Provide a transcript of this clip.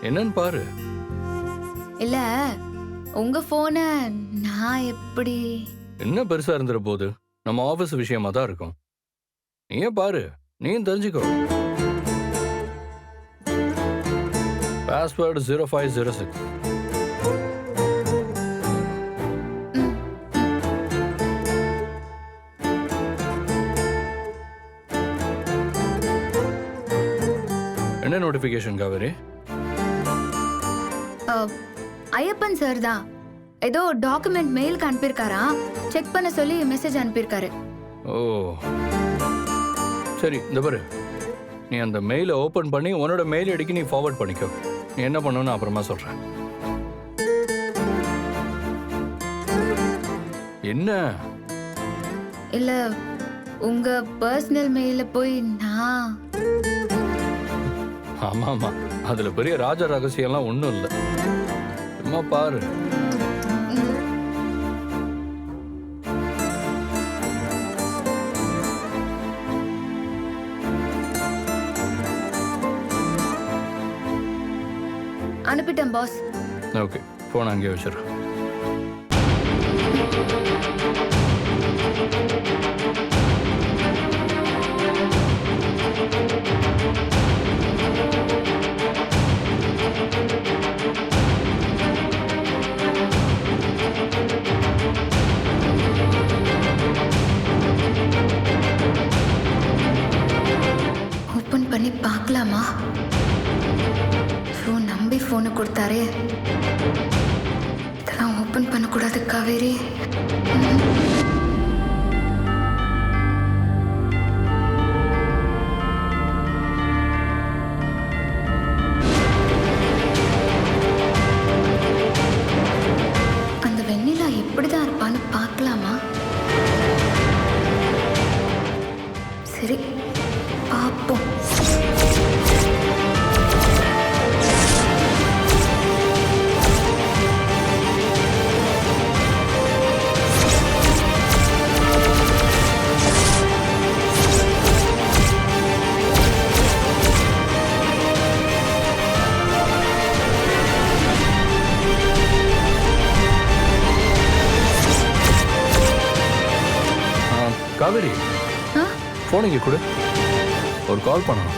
என்னன்னு பாரு. இல்ல உங்க போனை நான் எப்படி? என்ன பெருசா இருந்துற போது, நம்ம ஆபீஸ் விஷயமா தான் இருக்கும். நீயே பாரு, நீயும் தெரிஞ்சுக்கோ. பாஸ்வேர்டு 0506. என்ன நோட்டிபிகேஷன் காவேரி? ஐயப்பன் சார் தான் ஏதோ டாக்குமெண்ட் மெயிலுக்கு அனுப்பியிருக்காரா, செக் பண்ண சொல்லி மெசேஜ் அனுப்பியிருக்காரு. ஓ சரி, இந்த பாரு, நீ அந்த மெயிலை ஓபன் பண்ணி உன்னோட மெயில் ஐடிக்கு நீ ஃபார்வர்ட் பண்ணிக்கோ. நீ என்ன பண்ணணும்னு அப்புறமா சொல்றேன். என்ன? இல்ல உங்க பர்சனல் மெயில போய் நான். ஆமா ஆமா, அதுல பெரிய ராஜ ரகசியம்லாம் ஒண்ணும் இல்லை. சும்மா பாரு. அனுப்பிட்டேன் பாஸ். ஓகே, போன் அங்கேயே வச்சிரு. ஓபன் பண்ணி பார்க்கலாமா? ஸோ நம்பி ஃபோனை கொடுத்தாரே, இதெல்லாம் ஓபன் பண்ணக்கூடாது காவேரி. அந்த வெண்ணிலா எப்படிதான் இருப்பான்னு பார்க்கலாமா? சரி பார்ப்போம். காவேரி, ஆ போன் இங்கே கொடு. ஒரு கால் பண்ணணும்.